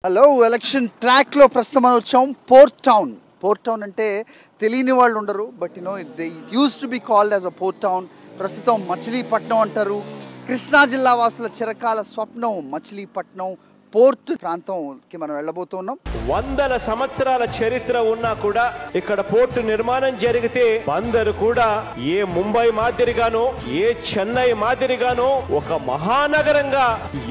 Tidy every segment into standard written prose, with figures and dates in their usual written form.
Hello election ట్రాక్లో ప్రస్తుతం మనం వచ్చాం పోర్ట్ టౌన్ అంటే తెలియని వాళ్ళు ఉండరు but they use to be called as a port town. ప్రస్తుతం మచిలీపట్నం అంటారు. కృష్ణా జిల్లా వాసుల చిరకాల స్వప్నం మచిలీపట్నం పోర్ట్ ప్రాంతంకి మనం వెళ్ళబోతున్నాం. వందల సంవత్సరాల చరిత్ర ఉన్నా కూడా ఇక్కడ పోర్టు నిర్మాణం జరిగితే అందరూ కూడా ఏ ముంబై మాదిరిగానో ఏ చెన్నై మాదిరిగానో ఒక మహానగరంగా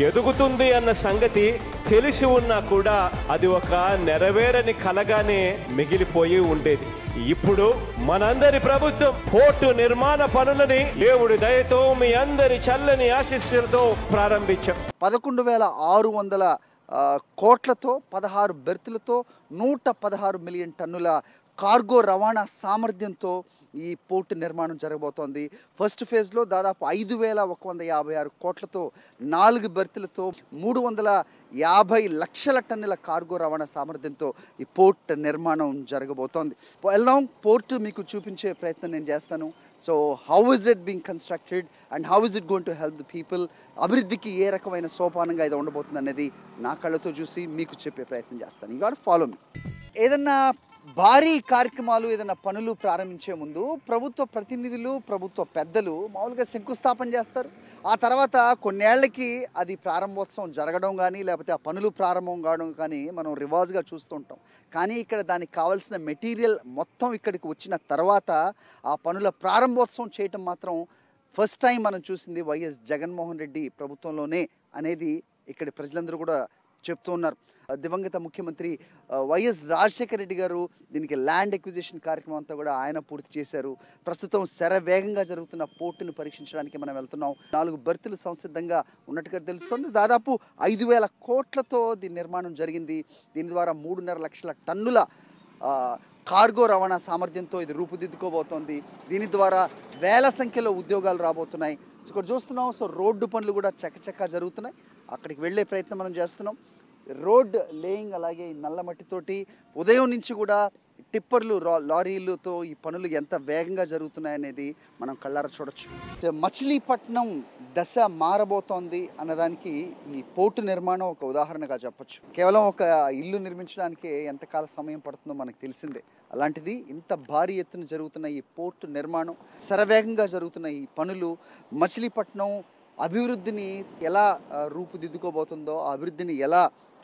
ఎదుగుతుంది అన్న సంగతి తెలిసి ఉన్నా కూడా అది ఒక నెరవేరని కలగానే మిగిలిపోయి ఉండేది. ఇప్పుడు మనందరి ప్రభుత్వం పోర్టు నిర్మాణ పనులని దేవుడి దయతో మీ అందరి చల్లని ఆశీస్సులతో ప్రారంభించాం. 11,600 కోట్లతో 16 బెర్తులతో 116 మిలియన్ టన్నుల కార్గో రవాణా సామర్థ్యంతో ఈ పోర్టు నిర్మాణం జరగబోతోంది. ఫస్ట్ ఫేజ్లో దాదాపు 5,156 కోట్లతో 4 బెర్తులతో 350 లక్షల టన్నుల కార్గో రవాణా సామర్థ్యంతో ఈ పోర్ట్ నిర్మాణం జరగబోతోంది. వెళ్దాం, పోర్టు మీకు చూపించే ప్రయత్నం నేను చేస్తాను. So how is it being constructed and how is it going to help the people, అభివృద్ధికి ఏ రకమైన సోపానంగా ఇది ఉండబోతుంది అనేది నా కళ్ళతో చూసి మీకు చెప్పే ప్రయత్నం చేస్తాను. You got follow me. ఏదన్నా భారీ కార్యక్రమాలు ఏదైనా పనులు ప్రారంభించే ముందు ప్రభుత్వ ప్రతినిధులు ప్రభుత్వ పెద్దలు మామూలుగా శంకుస్థాపన చేస్తారు. ఆ తర్వాత కొన్నేళ్లకి అది ప్రారంభోత్సవం జరగడం కానీ లేకపోతే ఆ పనులు ప్రారంభం కావడం కానీ మనం రివాజ్గా చూస్తుంటాం. కానీ ఇక్కడ దానికి కావాల్సిన మెటీరియల్ మొత్తం ఇక్కడికి వచ్చిన తర్వాత ఆ పనుల ప్రారంభోత్సవం చేయటం మాత్రం ఫస్ట్ టైం మనం చూసింది వైఎస్ జగన్మోహన్ రెడ్డి ప్రభుత్వంలోనే అనేది ఇక్కడి ప్రజలందరూ కూడా చెప్తూ ఉన్నారు. దివంగత ముఖ్యమంత్రి వైఎస్ రాజశేఖర రెడ్డి గారు దీనికి ల్యాండ్ ఎక్విజిషన్ కార్యక్రమం అంతా కూడా ఆయన పూర్తి చేశారు. ప్రస్తుతం శరవేగంగా జరుగుతున్న పోర్టును పరీక్షించడానికి మనం వెళ్తున్నాం. 4 బెర్తులు సంసిద్ధంగా ఉన్నట్టుగా తెలుస్తుంది. దాదాపు 5,000 కోట్లతో దీని నిర్మాణం జరిగింది. దీని ద్వారా 3.5 లక్షల టన్నుల కార్గో రవాణా సామర్థ్యంతో ఇది రూపుదిద్దుకోబోతోంది. దీని ద్వారా వేల సంఖ్యలో ఉద్యోగాలు రాబోతున్నాయి. ఇక్కడ చూస్తున్నాం. సో రోడ్డు పనులు కూడా చకచకా జరుగుతున్నాయి. అక్కడికి వెళ్ళే ప్రయత్నం మనం చేస్తున్నాం. రోడ్ లేయింగ్ అలాగే నల్ల మట్టితోటి ఉదయం నుంచి కూడా టిప్పర్లు లారీలతో ఈ పనులు ఎంత వేగంగా జరుగుతున్నాయనేది మనం కళ్ళారా చూడొచ్చు. మచిలీపట్నం దశ మారబోతోంది అన్నదానికి ఈ పోర్టు నిర్మాణం ఒక ఉదాహరణగా చెప్పొచ్చు. కేవలం ఒక ఇల్లు నిర్మించడానికి ఎంతకాల సమయం పడుతుందో మనకు తెలిసిందే. అలాంటిది ఇంత భారీ ఎత్తున జరుగుతున్న ఈ పోర్టు నిర్మాణం, శరవేగంగా జరుగుతున్న ఈ పనులు మచిలీపట్నం అభివృద్ధిని ఎలా రూపుదిద్దుకోబోతుందో,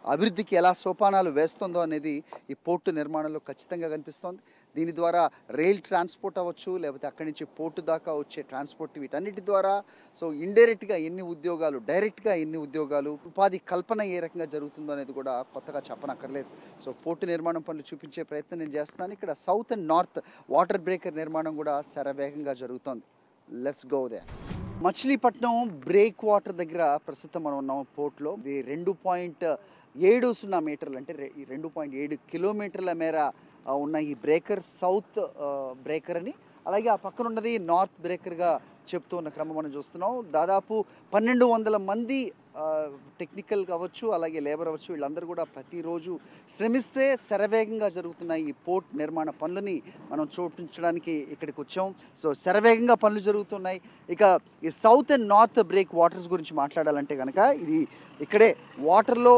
అభివృద్ధికి ఎలా సోపానాలు వేస్తుందో అనేది ఈ పోర్టు నిర్మాణంలో ఖచ్చితంగా కనిపిస్తోంది. దీని ద్వారా రైల్ ట్రాన్స్పోర్ట్ అవ్వచ్చు, లేకపోతే అక్కడి నుంచి పోర్టు దాకా వచ్చే ట్రాన్స్పోర్ట్, వీటన్నిటి ద్వారా సో ఇండైరెక్ట్గా ఎన్ని ఉద్యోగాలు, డైరెక్ట్గా ఎన్ని ఉద్యోగాలు, ఉపాధి కల్పన ఏ రకంగా జరుగుతుందో అనేది కూడా కొత్తగా చెప్పనక్కర్లేదు. సో పోర్టు నిర్మాణం పనులు చూపించే ప్రయత్నం నేను చేస్తున్నాను. ఇక్కడ south and north water breaker నిర్మాణం కూడా శరవేగంగా జరుగుతోంది. Let's go there. Machilipatnam break water దగ్గర ప్రస్తుతం మనం ఉన్నాం పోర్ట్లో. ఇది 2.70 మీటర్లు అంటే 2.7 కిలోమీటర్ల మేర ఉన్న ఈ బ్రేకర్ సౌత్ బ్రేకర్ అని, అలాగే ఆ పక్కన ఉన్నది నార్త్ బ్రేకర్గా చెప్తూ ఉన్న క్రమం మనం చూస్తున్నాం. దాదాపు 1,200 మంది టెక్నికల్ అవ్వచ్చు అలాగే లేబర్ అవ్వచ్చు, వీళ్ళందరూ కూడా ప్రతిరోజు శ్రమిస్తే శరవేగంగా జరుగుతున్న ఈ పోర్ట్ నిర్మాణ పనులని మనం చూపించడానికి ఇక్కడికి వచ్చాం. సో శరవేగంగా పనులు జరుగుతున్నాయి. ఇక ఈ south and north break waters గురించి మాట్లాడాలంటే కనుక ఇది ఇక్కడే వాటర్లో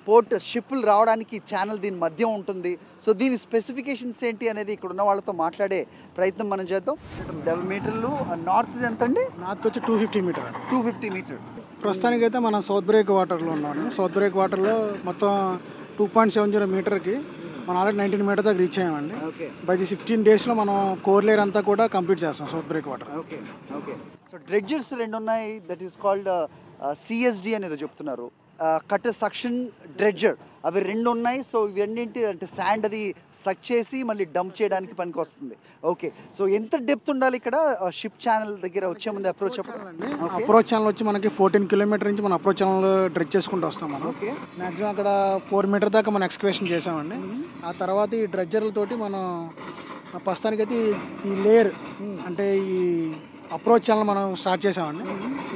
పోర్ట్ షిప్పులు రావడానికి ఛానల్ దీని మధ్య ఉంటుంది. సో దీని స్పెసిఫికేషన్స్ ఏంటి అనేది ఇక్కడ ఉన్న వాళ్ళతో మాట్లాడే ప్రయత్నం మనం చేద్దాం. 70 మీటర్లు. నార్త్ ఎంత అండి? నార్త్ వచ్చి 250 మీటర్. 250 మీటర్. ప్రస్తుతానికి అయితే మనం సౌత్ బ్రేక్ వాటర్లో ఉన్నాము. సౌత్ బ్రేక్ వాటర్లో మొత్తం 2.70 మీటర్కి మనం ఆల్రెడీ 19 మీటర్ దాకా రీచ్ అయ్యామండి. బై ది 15 డేస్లో మనం కోర్ లేయర్ అంతా కూడా కంప్లీట్ చేస్తాం south breakwater. Okay. So dredgers 2 ఉన్నాయి. దట్ ఈస్ కాల్డ్ CSD అనేది చెప్తున్నారు. కట్ సక్షన్ డ్రెడ్జర్ అవి 2 ఉన్నాయి. సో ఇవన్నింటి అంటే శాండ్ అది సక్ చేసి మళ్ళీ డంప్ చేయడానికి పనికి వస్తుంది. ఓకే. సో ఎంత డెప్త్ ఉండాలి ఇక్కడ షిప్ ఛానల్ దగ్గర వచ్చే ముందు అప్రోచ్ చెప్పండి. అప్రోచ్ ఛానల్ వచ్చి మనకి 14 కిలోమీటర్ నుంచి మనం అప్రోచ్ ఛానల్ డ్రెడ్జ్ చేసుకుంటూ వస్తాం. మనం మ్యాక్సిమం అక్కడ 4 మీటర్ దాకా మనం ఎక్స్కవేషన్ చేసామండి. ఆ తర్వాత ఈ డ్రెడ్జర్లతోటి మనం ప్రస్తుతానికైతే ఈ లేయర్ అంటే ఈ అప్రోచ్ ఛానల్ మనం స్టార్ట్ చేసామండి.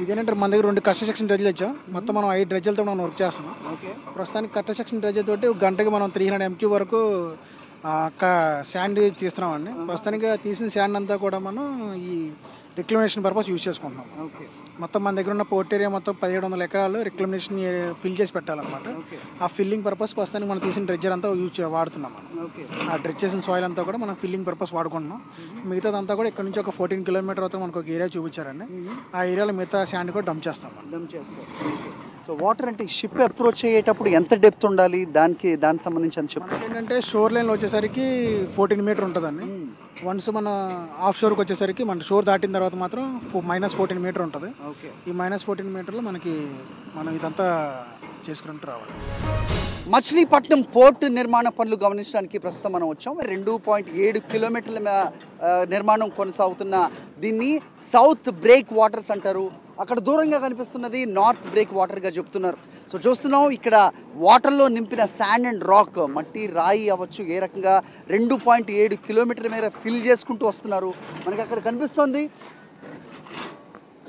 ఇదేంటంటే మన దగ్గర 2 కష్ట సెక్షన్ డ్రెడ్జ్లు వచ్చాం. మొత్తం మనం 5 డ్రెడ్జ్లతో మనం వర్క్ చేస్తున్నాం. ప్రస్తుతానికి కష్ట సెక్షన్ డ్రెడ్జ్ తోటి గంటకి మనం 300 MQ వరకు శాండ్ తీస్తున్నామండి. ప్రస్తుతానికి తీసిన శాండ్ అంతా కూడా మనం ఈ రిక్లమేషన్ పర్పస్ యూజ్ చేసుకుంటున్నాం. ఓకే. మొత్తం మన దగ్గర ఉన్న పోర్ట్ ఏరియా మొత్తం 1700 ఎకరాలు రిక్లమేషన్ ఫిల్ చేసి పెట్టాలన్నమాట. ఆ ఫిల్లింగ్ పర్పస్ ప్రస్తుతానికి మనం తీసిన డ్రెడ్జర్ అంతా వాడుతున్నాం మనం. ఆ డ్రెడ్జ్ చేసిన సాయిల్ అంతా కూడా మనం ఫిల్లింగ్ పర్పస్ వాడుకుంటున్నాం. మిగతాదంతా కూడా ఇక్కడ నుంచి ఒక 14 కిలోమీటర్ అవుతుంది మనకు ఒక ఏరియా చూపించారండి. ఆ ఏరియాలో మిగతా శాండ్ కూడా డంప్ చేస్తాం. సో వాటర్ అంటే షిప్ అప్రోచ్ అయ్యేటప్పుడు ఎంత డెప్త్ ఉండాలి, దానికి సంబంధించి ఎంత చెప్తారు? ఏంటంటే షోర్ లైన్లో వచ్చేసరికి 14 మీటర్ ఉంటుందండి. వన్స్ మన ఆఫ్ షోర్కి వచ్చేసరికి మన షోర్ దాటిన తర్వాత మాత్రం -14 మీటర్ ఉంటుంది. ఈ -14 మీటర్లో మనం ఇదంతా చేసుకుంటూ రావాలి. మచిలీపట్నం పోర్ట్ నిర్మాణ పనులు గమనించడానికి ప్రస్తుతం మనం వచ్చాం. 2.7 కిలోమీటర్ల నిర్మాణం కొనసాగుతున్న దీన్ని సౌత్ బ్రేక్ వాటర్స్ అంటారు. అక్కడ దూరంగా కనిపిస్తున్నది నార్త్ బ్రేక్ వాటర్గా చెప్తున్నారు. సో చూస్తున్నాం ఇక్కడ వాటర్లో నింపిన శాండ్ అండ్ రాక్, మట్టి రాయి అవ్వచ్చు, ఏ రకంగా 2.7 కిలోమీటర్ల మేర ఫిల్ చేసుకుంటూ వస్తున్నారు. మనకి అక్కడ కనిపిస్తుంది.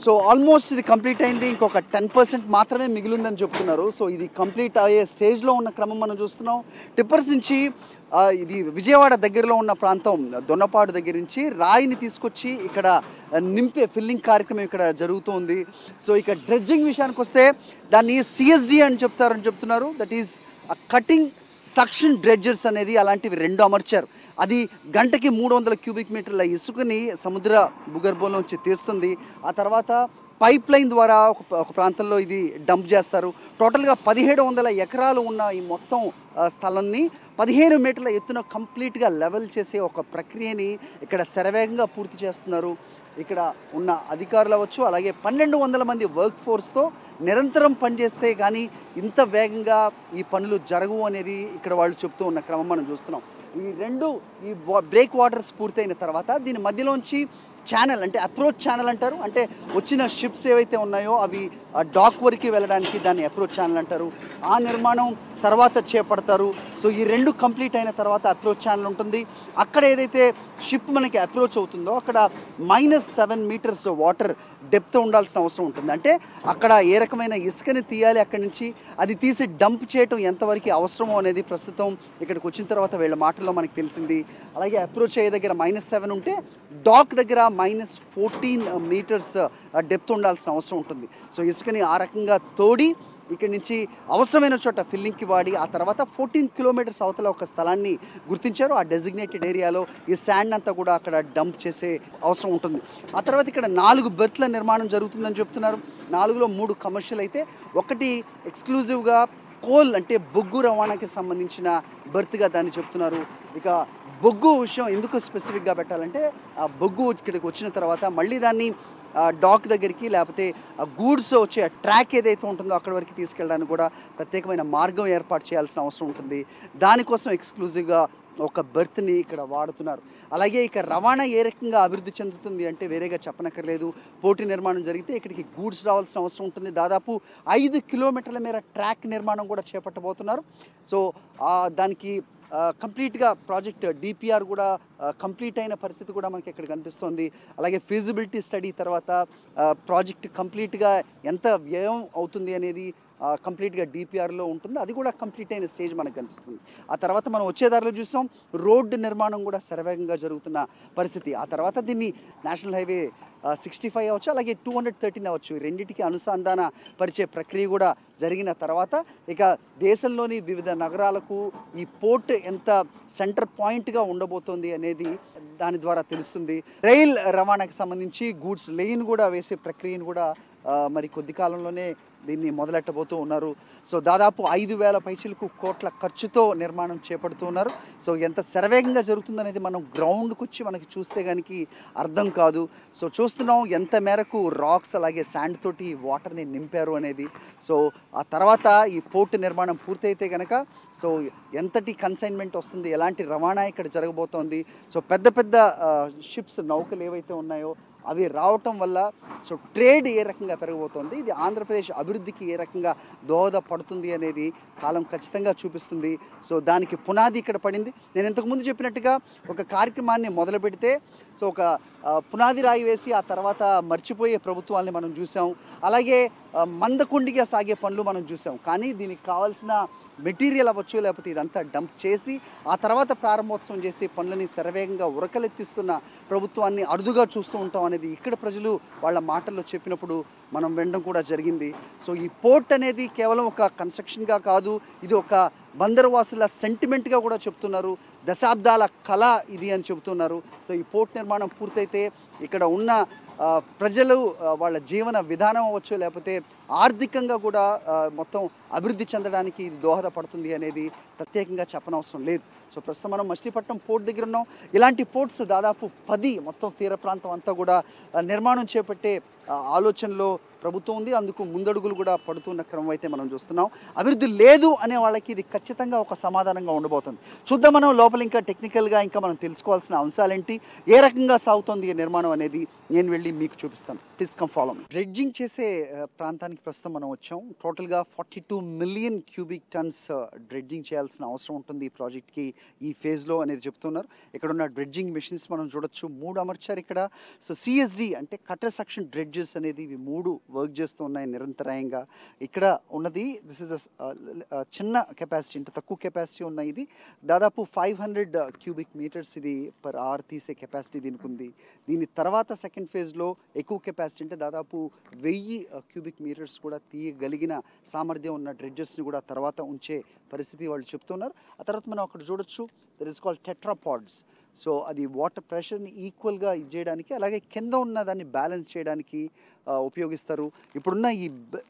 సో ఆల్మోస్ట్ ఇది కంప్లీట్ అయింది, ఇంకొక 10% మాత్రమే మిగిలిందని చెప్తున్నారు. సో ఇది కంప్లీట్ అయ్యే స్టేజ్లో ఉన్న క్రమం మనం చూస్తున్నాం. టిప్పర్స్ నుంచి ఇది విజయవాడ దగ్గరలో ఉన్న ప్రాంతం దొన్నపాడు దగ్గర నుంచి రాయిని తీసుకొచ్చి ఇక్కడ నింపే ఫిల్లింగ్ కార్యక్రమం ఇక్కడ జరుగుతుంది. సో ఇక డ్రెడ్జింగ్ విషయానికి వస్తే దాన్ని సిఎస్డి అని చెప్తున్నారు. దట్ ఈస్ కటింగ్ సక్షన్ డ్రెడ్జర్స్ అనేది అలాంటివి 2 అమర్చారు. అది గంటకి 300 క్యూబిక్ మీటర్ల ఇసుకని సముద్ర భూగర్భంలోంచి తీస్తుంది. ఆ తర్వాత పైప్ లైన్ ద్వారా ఒక ప్రాంతంలో ఇది డంప్ చేస్తారు. టోటల్గా 1700 ఎకరాలు ఉన్న ఈ మొత్తం స్థలాన్ని 15 మీటర్ల ఎత్తున కంప్లీట్గా లెవెల్ చేసే ఒక ప్రక్రియని ఇక్కడ శరవేగంగా పూర్తి చేస్తున్నారు. ఇక్కడ ఉన్న అధికారులు అవ్వచ్చు, అలాగే 1200 మంది వర్క్ ఫోర్స్తో నిరంతరం పనిచేస్తే కానీ ఇంత వేగంగా ఈ పనులు జరగవు అనేది ఇక్కడ వాళ్ళు చెప్తూ ఉన్న క్రమం మనం చూస్తున్నాం. ఈ బ్రేక్ వాటర్స్ పూర్తయిన తర్వాత దీని మధ్యలోంచి ఛానల్ అంటే అప్రోచ్ ఛానల్ అంటారు. అంటే వచ్చిన షిప్స్ ఏవైతే ఉన్నాయో అవి డాక్ వరకు వెళ్ళడానికి దాన్ని అప్రోచ్ ఛానల్ అంటారు. ఆ నిర్మాణం తర్వాత చేపడతారు. సో ఈ 2 కంప్లీట్ అయిన తర్వాత అప్రోచ్ ఛానల్ ఉంటుంది. అక్కడ ఏదైతే షిప్ మనకి అప్రోచ్ అవుతుందో అక్కడ -7 మీటర్స్ వాటర్ డెప్త్ ఉండాల్సిన అవసరం ఉంటుంది. అంటే అక్కడ ఏ రకమైన ఇసుకని తీయాలి, అక్కడి నుంచి అది తీసి డంప్ చేయటం ఎంతవరకు అవసరమో అనేది ప్రస్తుతం ఇక్కడికి వచ్చిన తర్వాత వీళ్ళ మాటల్లో మనకు తెలిసింది. అలాగే అప్రోచ్ అయ్యే దగ్గర -7 ఉంటే డాక్ దగ్గర -14 మీటర్స్ డెప్త్ ఉండాల్సిన అవసరం ఉంటుంది. సో ఇసుకని ఆ రకంగా తోడి ఇక్కడి నుంచి అవసరమైన చోట ఫిల్లింగ్కి వాడి ఆ తర్వాత 14 కిలోమీటర్స్ అవతల ఒక స్థలాన్ని గుర్తించారు. ఆ డెసిగ్నేటెడ్ ఏరియాలో ఈ శాండ్ అంతా కూడా అక్కడ డంప్ చేసే అవసరం ఉంటుంది. ఆ తర్వాత ఇక్కడ 4 బెర్త్ల నిర్మాణం జరుగుతుందని చెప్తున్నారు. 4లో 3 కమర్షియల్ అయితే ఒకటి ఎక్స్క్లూజివ్గా కోల్ అంటే బొగ్గు రవాణాకి సంబంధించిన బెర్త్గా దాన్ని చెప్తున్నారు. ఇక బొగ్గు విషయం ఎందుకు స్పెసిఫిక్గా పెట్టాలంటే ఆ బొగ్గు ఇక్కడికి వచ్చిన తర్వాత మళ్ళీ దాన్ని డాక్ దగ్గరికి లేకపోతే గూడ్స్ వచ్చే ట్రాక్ ఏదైతే ఉంటుందో అక్కడి వరకు తీసుకెళ్ళడానికి కూడా ప్రత్యేకమైన మార్గం ఏర్పాటు చేయాల్సిన అవసరం ఉంటుంది. దానికోసం ఎక్స్క్లూజివ్గా ఒక బెర్త్ని ఇక్కడ వాడుతున్నారు. అలాగే ఇక రవాణా ఏ రకంగా అభివృద్ధి చెందుతుంది అంటే వేరేగా చెప్పనక్కర్లేదు. పోర్టు నిర్మాణం జరిగితే ఇక్కడికి గూడ్స్ రావాల్సిన అవసరం ఉంటుంది. దాదాపు 5 కిలోమీటర్ల మేర ట్రాక్ నిర్మాణం కూడా చేపట్టబోతున్నారు. సో దానికి కంప్లీట్గా ప్రాజెక్ట్ డిపిఆర్ కూడా కంప్లీట్ అయిన పరిస్థితి కూడా మనకి ఇక్కడ కనిపిస్తోంది. అలాగే ఫీజిబిలిటీ స్టడీ తర్వాత ప్రాజెక్ట్ కంప్లీట్గా ఎంత వ్యయం అవుతుంది అనేది కంప్లీట్గా డిపిఆర్లో ఉంటుంది. అది కూడా కంప్లీట్ అయిన స్టేజ్ మనకు కనిపిస్తుంది. ఆ తర్వాత మనం వచ్చేదారిలో చూసాం రోడ్డు నిర్మాణం కూడా శరవేగంగా జరుగుతున్న పరిస్థితి. ఆ తర్వాత దీన్ని నేషనల్ హైవే 65 అవ్వచ్చు, అలాగే 213 అవ్వచ్చు, రెండింటికి అనుసంధాన పరిచే ప్రక్రియ కూడా జరిగిన తర్వాత ఇక దేశంలోని వివిధ నగరాలకు ఈ పోర్ట్ ఎంత సెంటర్ పాయింట్గా ఉండబోతోంది అనేది దాని ద్వారా తెలుస్తుంది. రైల్ రవాణాకి సంబంధించి గూడ్స్ లైన్ కూడా వేసే ప్రక్రియను కూడా మరి కొద్ది కాలంలోనే దీన్ని మొదలెట్టబోతూ ఉన్నారు. సో దాదాపు 5,000 పైచిలకు కోట్ల ఖర్చుతో నిర్మాణం చేపడుతూ ఉన్నారు. సో ఎంత శరవేగంగా జరుగుతుందనేది మనం గ్రౌండ్కి వచ్చి మనకి చూస్తే కనుక అర్థం కాదు. సో చూస్తున్నాం ఎంత మేరకు రాక్స్ అలాగే శాండ్ తోటి వాటర్ని నింపారు అనేది. సో ఆ తర్వాత ఈ పోర్టు నిర్మాణం పూర్తయితే కనుక సో ఎంతటి కన్సైన్మెంట్ వస్తుంది, ఎలాంటి రవాణా ఇక్కడ జరగబోతోంది. సో పెద్ద పెద్ద షిప్స్ నౌకలు ఏవైతే ఉన్నాయో అవి రావటం వల్ల సో ట్రేడ్ ఏ రకంగా పెరగబోతోంది, ఇది ఆంధ్రప్రదేశ్ అభివృద్ధికి ఏ రకంగా దోహదపడుతుంది అనేది కాలం ఖచ్చితంగా చూపిస్తుంది. సో దానికి పునాది ఇక్కడ పడింది. నేను ఇంతకుముందు చెప్పినట్టుగా ఒక కార్యక్రమాన్ని మొదలు పెడితే సో ఒక పునాది రాయి వేసి ఆ తర్వాత మర్చిపోయే ప్రభుత్వాన్ని మనం చూసాం. అలాగే మందకొండిగా సాగే పనులు మనం చూసాం. కానీ దీనికి కావాల్సిన మెటీరియల్ అవ్వచ్చు లేకపోతే ఇదంతా డంప్ చేసి ఆ తర్వాత ప్రారంభోత్సవం చేసి పనులని శరవేగంగా ఉరకలెత్తిస్తున్న ప్రభుత్వాన్ని అరుదుగా చూస్తూ ఉంటాం అనేది అనేది ఇక్కడ ప్రజలు వాళ్ళ మాటల్లో చెప్పినప్పుడు మనం వినడం కూడా జరిగింది. సో ఈ పోర్ట్ అనేది కేవలం ఒక కన్స్ట్రక్షన్గా కాదు, ఇది ఒక బందర్వాసుల సెంటిమెంట్గా కూడా చెప్తున్నారు. దశాబ్దాల కళ ఇది అని చెబుతున్నారు. సో ఈ పోర్ట్ నిర్మాణం పూర్తయితే ఇక్కడ ఉన్న ప్రజలు వాళ్ళ జీవన విధానం అవ్వచ్చు, లేకపోతే ఆర్థికంగా కూడా మొత్తం అభివృద్ధి చెందడానికి ఇది దోహదపడుతుంది అనేది ప్రత్యేకంగా చెప్పనవసరం లేదు. సో ప్రస్తుతం మనం మచిలీపట్నం పోర్ట్ దగ్గర ఉన్నాం. ఇలాంటి పోర్ట్స్ దాదాపు 10 మొత్తం తీర ప్రాంతం అంతా కూడా నిర్మాణం చేపట్టే ఆలోచనలో ప్రభుత్వం ఉంది. అందుకు ముందడుగులు కూడా పడుతున్న క్రమం అయితే మనం చూస్తున్నాం. అభివృద్ధి లేదు అనే వాళ్ళకి ఇది ఖచ్చితంగా ఒక సమాధానంగా ఉండబోతుంది. చూద్దాం మనం లోపల ఇంకా టెక్నికల్గా ఇంకా మనం తెలుసుకోవాల్సిన అంశాలేంటి, ఏ రకంగా సాగుతోంది ఈ నిర్మాణం అనేది నేను వెళ్ళి మీకు చూపిస్తాను. Please come follow me. Dredging చేసే ప్రాంతానికి ప్రస్తుతం మనం వచ్చాం. టోటల్గా 42 మిలియన్ క్యూబిక్ టన్స్ డ్రెడ్జింగ్ చేయాల్సిన అవసరం ఉంటుంది ఈ ప్రాజెక్ట్కి ఈ ఫేజ్లో అనేది చెప్తున్నారు. ఇక్కడ ఉన్న డ్రెడ్జింగ్ మెషిన్స్ మనం చూడొచ్చు, 3 అమర్చారు ఇక్కడ. సో సిఎస్డి అంటే కటర్ సక్షన్ డ్రెడ్జెస్ అనేది ఇవి 3 వర్క్ చేస్తూ ఉన్నాయి నిరంతరాయంగా. ఇక్కడ ఉన్నది దిస్ ఇస్ చిన్న కెపాసిటీ, ఇంత తక్కువ కెపాసిటీ ఉన్న ఇది దాదాపు 500 క్యూబిక్ మీటర్స్ ఇది పర్ అవర్ తీసే కెపాసిటీ దీనికి ఉంది. దీని తర్వాత సెకండ్ ఫేజ్లో ఎక్కువ కెపాసిటీ అంటే దాదాపు 1000 క్యూబిక్ మీటర్స్ కూడా తీయగలిగిన సామర్థ్యం ఉన్న డ్రెడ్జెస్ని కూడా తర్వాత ఉంచే పరిస్థితి వాళ్ళు చెప్తున్నారు. ఆ తర్వాత మనం అక్కడ చూడొచ్చు, దట్ ఈస్ కాల్డ్ టెట్రాపాడ్స్. సో అది వాటర్ ప్రెషర్ని ఈక్వల్గా ఇది చేయడానికి, అలాగే కింద ఉన్న దాన్ని బ్యాలెన్స్ చేయడానికి ఉపయోగిస్తారు. ఇప్పుడున్న ఈ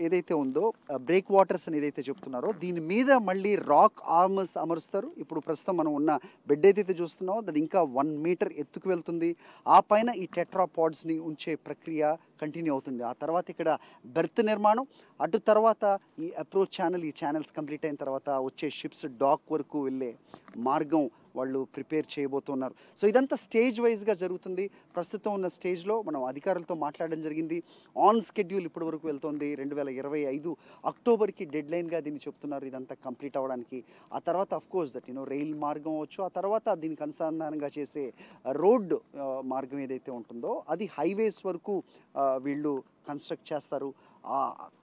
ఏదైతే ఉందో బ్రేక్ వాటర్స్ అని ఏదైతే చెప్తున్నారో దీని మీద మళ్ళీ రాక్ ఆర్మర్స్ అమరుస్తారు. ఇప్పుడు ప్రస్తుతం మనం ఉన్న బెడ్ ఏదైతే చూస్తున్నామో అది ఇంకా 1 మీటర్ ఎత్తుకు వెళ్తుంది. ఆ పైన ఈ టెట్రాపాడ్స్ని ఉంచే ప్రక్రియ కంటిన్యూ అవుతుంది. ఆ తర్వాత ఇక్కడ బెర్త్ నిర్మాణం, అటు తర్వాత ఈ అప్రోచ్ ఛానల్, ఈ ఛానల్స్ కంప్లీట్ అయిన తర్వాత వచ్చే షిప్స్ డాక్ వరకు వెళ్ళే మార్గం వాళ్ళు ప్రిపేర్ చేయబోతున్నారు. సో ఇదంతా స్టేజ్ వైజ్గా జరుగుతుంది. ప్రస్తుతం ఉన్న స్టేజ్లో మనం అధికారులతో మాట్లాడడం జరిగింది. ఆన్ స్కెడ్యూల్ ఇప్పటి వరకు వెళ్తుంది. 2025 అక్టోబర్కి డెడ్ లైన్గా దీన్ని చెప్తున్నారు ఇదంతా కంప్లీట్ అవ్వడానికి. ఆ తర్వాత అఫ్కోర్స్ దట్ రైల్ మార్గం అవ్వచ్చు, ఆ తర్వాత దీనికి అనుసంధానంగా చేసే రోడ్ మార్గం ఏదైతే ఉంటుందో అది హైవేస్ వరకు వీళ్ళు కన్స్ట్రక్ట్ చేస్తారు. ఆ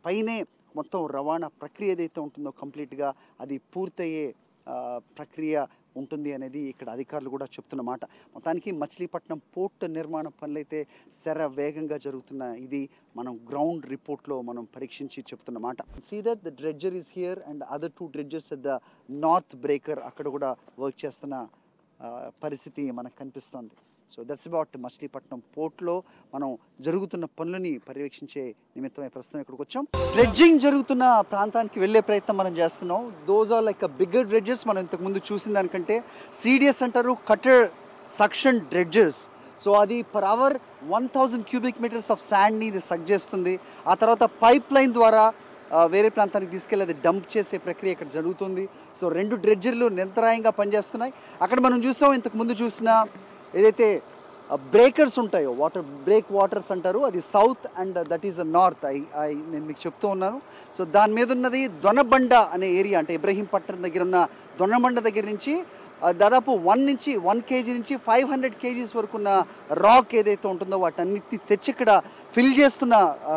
పైనే మొత్తం రవాణా ప్రక్రియ ఏదైతే ఉంటుందో కంప్లీట్గా అది పూర్తయ్యే ప్రక్రియ ఉంటుంది అనేది ఇక్కడ అధికారులు కూడా చెప్తున్నమాట. మొత్తానికి మచిలీపట్నం పోర్ట్ నిర్మాణ పనులైతే వేగంగా జరుగుతున్న ఇది మనం గ్రౌండ్ రిపోర్ట్లో మనం పరీక్షించి చెప్తున్నమాట. See that the dredger is here and other 2 dredgers at the north breaker అక్కడ కూడా వర్క్ చేస్తున్న పరిస్థితి మనకు కనిపిస్తోంది. సో దట్స్ అబౌట్ మచిలీపట్నం పోర్ట్లో మనం జరుగుతున్న పనులని పర్యవేక్షించే నిమిత్తమే ప్రస్తుతం ఇక్కడికి వచ్చాం. డ్రెడ్జింగ్ జరుగుతున్న ప్రాంతానికి వెళ్ళే ప్రయత్నం మనం చేస్తున్నాం. Those are like bigger dredges. మనం ఇంతకుముందు చూసిన దానికంటే సిడిఎస్ అంటారు, కటర్ సక్షన్ డ్రెడ్జెస్. సో అది per hour 1000 cubic metres of శాండ్ని ఇది సక్ చేస్తుంది. ఆ తర్వాత పైప్ లైన్ ద్వారా వేరే ప్రాంతానికి తీసుకెళ్ళి అది డంప్ చేసే ప్రక్రియ ఇక్కడ జరుగుతుంది. సో 2 డ్రెడ్జర్లు నిరంతరాయంగా పనిచేస్తున్నాయి. అక్కడ మనం చూసాం, ఇంతకుముందు చూసిన ఏదైతే బ్రేకర్స్ ఉంటాయో బ్రేక్ వాటర్స్ అంటారు, అది south and that is the north. నేను మీకు చెప్తూ ఉన్నాను. సో దాని మీద ఉన్నది దొనబండ అనే ఏరియా, అంటే ఇబ్రహీంపట్నం దగ్గర ఉన్న దొనబండ దగ్గర నుంచి దాదాపు 1 కేజీ నుంచి 500 కేజీస్ వరకు ఉన్న రాక్ ఏదైతే ఉంటుందో వాటన్నిటిని తెచ్చి ఇక్కడ ఫిల్ చేస్తున్న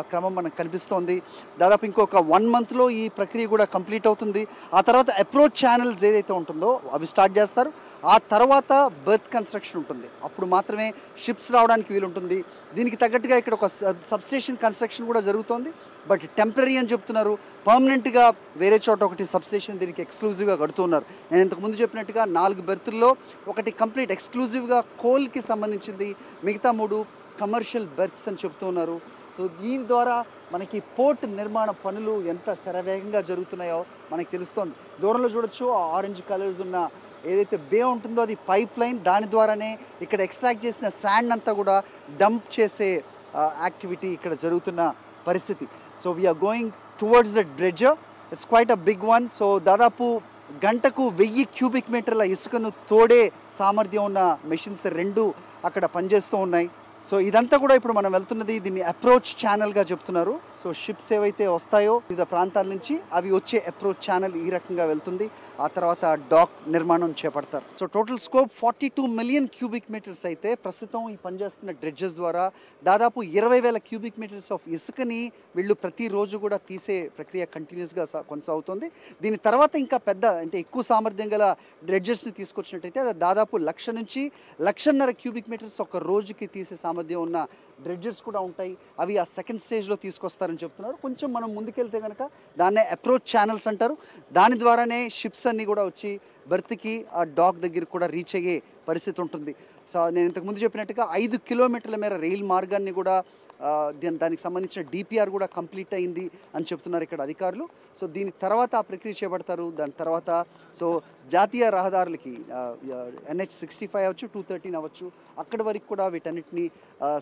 క్రమం మనకు కనిపిస్తోంది. దాదాపు ఇంకొక 1 మంత్లో ఈ ప్రక్రియ కూడా కంప్లీట్ అవుతుంది. ఆ తర్వాత అప్రోచ్ ఛానల్స్ ఏదైతే ఉంటుందో అవి స్టార్ట్ చేస్తారు. ఆ తర్వాత బెర్త్ కన్స్ట్రక్షన్ ఉంటుంది. అప్పుడు మాత్రమే షిప్స్ రావడానికి వీలుంటుంది. దీనికి తగ్గట్టుగా ఇక్కడ ఒక సబ్స్టేషన్ కన్స్ట్రక్షన్ కూడా జరుగుతోంది. బట్ టెంపరీ అని చెప్తున్నారు. పర్మనెంట్గా వేరే చోట ఒకటి సబ్స్టేషన్ దీనికి ఎక్స్క్లూజివ్గా కడుతున్నారు. నేను ఇంతకుముందు చెప్పినట్టుగా 4 బెర్తుల్లో ఒకటి కంప్లీట్ ఎక్స్క్లూజివ్గా కోల్కి సంబంధించింది, మిగతా 3 కమర్షియల్ బెర్త్స్ అని చెప్తున్నారు. సో దీని ద్వారా మనకి పోర్ట్ నిర్మాణ పనులు ఎంత శరవేగంగా జరుగుతున్నాయో మనకి తెలుస్తోంది. దూరంలో చూడొచ్చు, ఆరెంజ్ కలర్స్ ఉన్న ఏదైతే బే ఉంటుందో అది పైప్ లైన్. దాని ద్వారానే ఇక్కడ ఎక్స్ట్రాక్ట్ చేసిన శాండ్ అంతా కూడా డంప్ చేసే యాక్టివిటీ ఇక్కడ జరుగుతున్న పరిస్థితి. So we're going towards the dredger. It's quite a big one. So దాదాపు గంటకు 1000 క్యూబిక్ మీటర్ల ఇసుకను తోడే సామర్థ్యం ఉన్న మెషిన్స్ 2 అక్కడ పనిచేస్తూ ఉన్నాయి. సో ఇదంతా కూడా ఇప్పుడు మనం వెళ్తున్నది దీన్ని అప్రోచ్ ఛానల్గా చెప్తున్నారు. సో షిప్స్ ఏవైతే వస్తాయో వివిధ ప్రాంతాల నుంచి అవి వచ్చే అప్రోచ్ ఛానల్ ఈ రకంగా వెళ్తుంది. ఆ తర్వాత డాక్ నిర్మాణం చేపడతారు. So total scope 42 million cubic metres అయితే ప్రస్తుతం ఈ పనిచేస్తున్న డ్రెడ్జెస్ ద్వారా దాదాపు 20,000 క్యూబిక్ మీటర్స్ ఆఫ్ ఇసుకని వీళ్ళు ప్రతిరోజు కూడా తీసే ప్రక్రియ కంటిన్యూస్గా కొనసాగుతుంది. దీని తర్వాత ఇంకా పెద్ద అంటే ఎక్కువ సామర్థ్యం గల డ్రెడ్జెస్ని తీసుకొచ్చినట్టయితే దాదాపు 1,00,000 నుంచి 1,50,000 క్యూబిక్ మీటర్స్ ఒక రోజుకి తీసే సామర్థ్యం ఉన్న డ్రెడ్జర్స్ కూడా ఉంటాయి. అవి ఆ సెకండ్ స్టేజ్లో తీసుకొస్తారని చెప్తున్నారు. కొంచెం మనం ముందుకెళ్తే కనుక దాన్నే అప్రోచ్ ఛానల్స్ అంటారు. దాని ద్వారానే షిప్స్ అన్నీ కూడా వచ్చి బెర్త్కి ఆ డాక్ దగ్గర కూడా రీచ్ అయ్యే పరిస్థితి ఉంటుంది. సో నేను ఇంతకుముందు చెప్పినట్టుగా 5 కిలోమీటర్ల మేర రైలు మార్గాన్ని కూడా దానికి సంబంధించిన డిపిఆర్ కూడా కంప్లీట్ అయింది అని చెప్తున్నారు ఇక్కడ అధికారులు. సో దీని తర్వాత ఆ ప్రక్రియ చేపడతారు. దాని తర్వాత సో జాతీయ రహదారులకి NH65 అవ్వచ్చు, 213 అవ్వచ్చు, అక్కడి వరకు కూడా వీటన్నిటిని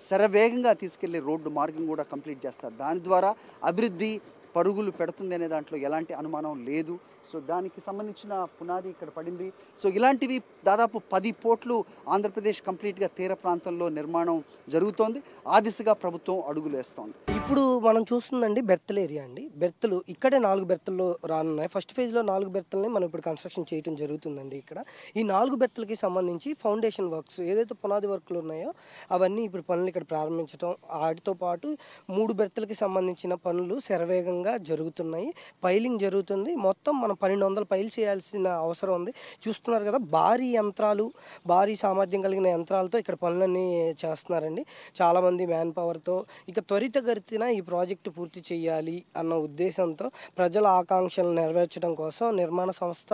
శరవేగంగా తీసుకెళ్లే రోడ్డు మార్గం కూడా కంప్లీట్ చేస్తారు. దాని ద్వారా అభివృద్ధి పరుగులు పెడుతుంది అనే దాంట్లో ఎలాంటి అనుమానం లేదు. సో దానికి సంబంధించిన పునాది ఇక్కడ పడింది. సో ఇలాంటివి దాదాపు 10 పోర్ట్లు ఆంధ్రప్రదేశ్ కంప్లీట్గా తీర ప్రాంతంలో నిర్మాణం జరుగుతోంది. ఆ దిశగా ప్రభుత్వం అడుగులు వేస్తోంది. ఇప్పుడు మనం చూస్తుందండి బెర్తల్ ఏరియా అండి. బెర్తలు ఇక్కడే 4 బెర్తల్లో రానున్నాయి. ఫస్ట్ ఫేజ్లో 4 బెర్తల్ని మనం ఇప్పుడు కన్స్ట్రక్షన్ చేయడం జరుగుతుందండి. ఇక్కడ ఈ 4 బెర్తలకి సంబంధించి ఫౌండేషన్ వర్క్స్ ఏదైతే పునాది వర్క్లు ఉన్నాయో అవన్నీ ఇప్పుడు పనులు ఇక్కడ ప్రారంభించడం, వాటితో పాటు 3 బెర్తలకి సంబంధించిన పనులు శరవేగంగా జరుగుతున్నాయి. పైలింగ్ జరుగుతుంది. మొత్తం మనం 1200 పైలు చేయాల్సిన అవసరం ఉంది. చూస్తున్నారు కదా, భారీ యంత్రాలు, భారీ సామర్థ్యం కలిగిన యంత్రాలతో ఇక్కడ పనులన్నీ చేస్తున్నారండి. చాలామంది మ్యాన్ పవర్తో ఇక త్వరితగతిన ఈ ప్రాజెక్టు పూర్తి చేయాలి అన్న ఉద్దేశంతో ప్రజల ఆకాంక్షలను నెరవేర్చడం కోసం నిర్మాణ సంస్థ,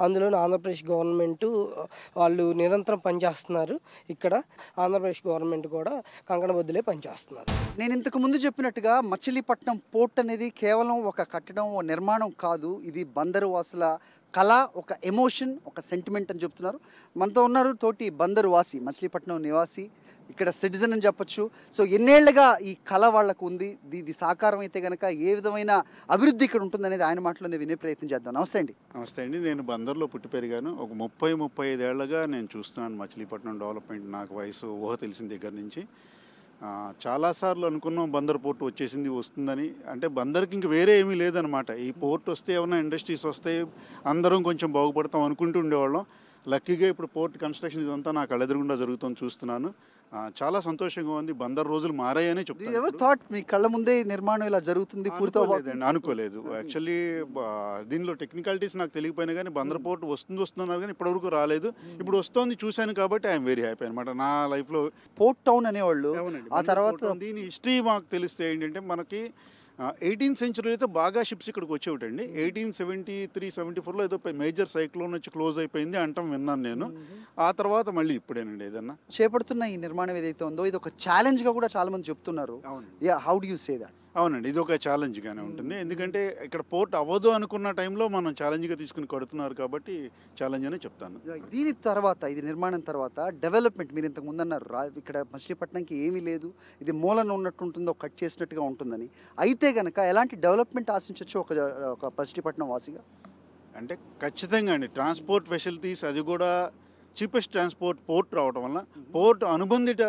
అందులోని ఆంధ్రప్రదేశ్ గవర్నమెంటు వాళ్ళు నిరంతరం పనిచేస్తున్నారు. ఇక్కడ ఆంధ్రప్రదేశ్ గవర్నమెంట్ కూడా కంకణబద్దులే పనిచేస్తున్నారు. నేను ఇంతకు ముందు చెప్పినట్టుగా మచిలీపట్నం పోర్ట్ అనేది కేవలం ఒక కట్టడం, ఓ నిర్మాణం కాదు. ఇది బందరు వాసుల కళ, ఒక ఎమోషన్, ఒక సెంటిమెంట్ అని చెప్తున్నారు. మనతో ఉన్నారు తోటి బందరు వాసి, మచిలీపట్నం నివాసి, ఇక్కడ సిటిజన్ అని చెప్పొచ్చు. సో ఎన్నేళ్లుగా ఈ కళ వాళ్ళకు ఉంది. ఇది సాకారం అయితే కనుక ఏ విధమైన అభివృద్ధి ఇక్కడ ఉంటుందనేది ఆయన మాటలోనే వినే ప్రయత్నం చేద్దాం. నమస్తే అండి. నమస్తే అండి. నేను బందర్లో పుట్టి పెరిగాను. ఒక 30-35 ఏళ్లుగా నేను చూస్తున్నాను మచిలీపట్నం డెవలప్మెంట్. నాకు వయసు ఊహ తెలిసిన దగ్గర నుంచి చాలాసార్లు అనుకున్నాం బందర్ పోర్టు వచ్చేసింది, వస్తుందని. అంటే బందర్కి ఇంక వేరే ఏమీ లేదనమాట. ఈ పోర్ట్ వస్తే ఏమైనా ఇండస్ట్రీస్ వస్తాయి, అందరం కొంచెం బాగుపడతాం అనుకుంటూ ఉండేవాళ్ళం. లక్కీగా ఇప్పుడు పోర్ట్ కన్స్ట్రక్షన్ ఇదంతా నా కళ్ళెదురుగుండా జరుగుతుంది చూస్తున్నాను. చాలా సంతోషంగా ఉంది. బందర్ రోజులు మారాయని చెప్తాను. థాట్ మీ కళ్ళ ముందే నిర్మాణం ఇలా జరుగుతుంది పూర్తవుతుందండి అనుకోలేదు. యాక్చువల్లీ దీనిలో టెక్నికాలిటీస్ నాకు తెలియపోయినా కానీ బందర్ పోర్ట్ వస్తున్నారు కానీ ఇప్పటివరకు రాలేదు. ఇప్పుడు వస్తుంది, చూశాను కాబట్టి ఐఎమ్ వెరీ హ్యాపీ అనమాట. నా లైఫ్లో పోర్ట్ టౌన్ అనేవాళ్ళు. ఆ తర్వాత దీని హిస్టరీ మాకు తెలిస్తే ఏంటంటే, మనకి 18th సెంచరీలో అయితే బాగా షిప్స్ ఇక్కడికి వచ్చేవిటండి. 1873-74లో ఏదో మేజర్ సైక్లోన్ వచ్చి క్లోజ్ అయిపోయింది అంటాం, విన్నాను నేను. ఆ తర్వాత మళ్ళీ ఇప్పుడేనండి ఏదన్నా చేపడుతున్న ఈ నిర్మాణం ఏదైతే ఉందో ఇది ఒక ఛాలెంజ్గా కూడా చాలా మంది చెప్తున్నారు. How do you say that? అవునండి, ఇది ఒక ఛాలెంజ్గానే ఉంటుంది. ఎందుకంటే ఇక్కడ పోర్ట్ అవ్వదు అనుకున్న టైంలో మనం ఛాలెంజ్గా తీసుకుని కడుతున్నారు కాబట్టి ఛాలెంజ్ అనే చెప్తాను. దీని తర్వాత, ఇది నిర్మాణం తర్వాత డెవలప్మెంట్, మీరు ఇంతకు ముందు అన్నారు ఇక్కడ మచిలీపట్నంకి ఏమీ లేదు, ఇది మూలన ఉన్నట్టు ఉంటుందో, కట్ చేసినట్టుగా ఉంటుందని. అయితే కనుక ఎలాంటి డెవలప్మెంట్ ఆశించవచ్చు ఒక మచిలీపట్నం వాసిగా? అంటే ఖచ్చితంగా అండి, ట్రాన్స్పోర్ట్ ఫెసిలిటీస్, అది కూడా చీపెస్ట్ ట్రాన్స్పోర్ట్ పోర్ట్ రావడం వల్ల పోర్ట్ అనుబంధిత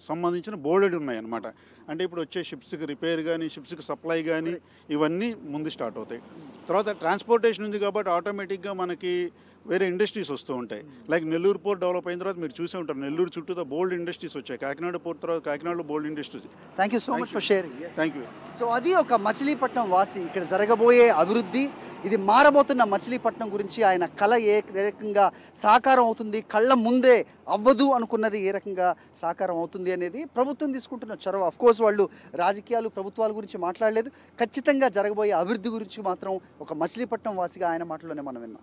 సంబంధించిన బోర్డెడ్ ఉన్నాయన్నమాట. అంటే ఇప్పుడు వచ్చే షిప్స్కి రిపేర్ కానీ, షిప్స్కి సప్లై కానీ, ఇవన్నీ ముందు స్టార్ట్ అవుతాయి. తర్వాత ట్రాన్స్పోర్టేషన్ ఉంది కాబట్టి ఆటోమేటిక్గా మనకి వేరే ఇండస్ట్రీస్ వస్తూ ఉంటాయి. లైక్ నెల్లూరు పోర్ట్ డెవలప్ అయిన తర్వాత మీరు చూసే ఉంటారు, నెల్లూరు చుట్టూతో బోల్డ్ ఇండస్ట్రీస్ వచ్చాయి. కాకినాడ పోర్ట్ తర్వాత కాకినాడలో బోల్డ్ industries. Thank you so much for sharing. Thank you. So అది ఒక మచిలీపట్నం వాసి, ఇక్కడ జరగబోయే అభివృద్ధి, ఇది మారబోతున్న మచిలీపట్నం గురించి ఆయన కళ ఏ రకంగా సాకారం అవుతుంది, కళ్ళ ముందే అవ్వదు అనుకున్నది ఏ రకంగా సాకారం అవుతుంది అనేది ప్రభుత్వం తీసుకుంటున్న చొరవ. అఫ్కోర్స్ వాళ్ళు రాజకీయాలు, ప్రభుత్వాల గురించి మాట్లాడలేదు. ఖచ్చితంగా జరగబోయే అభివృద్ధి గురించి మాత్రం ఒక మచిలీపట్నం వాసిగా ఆయన మాటలోనే మనం విన్నాం.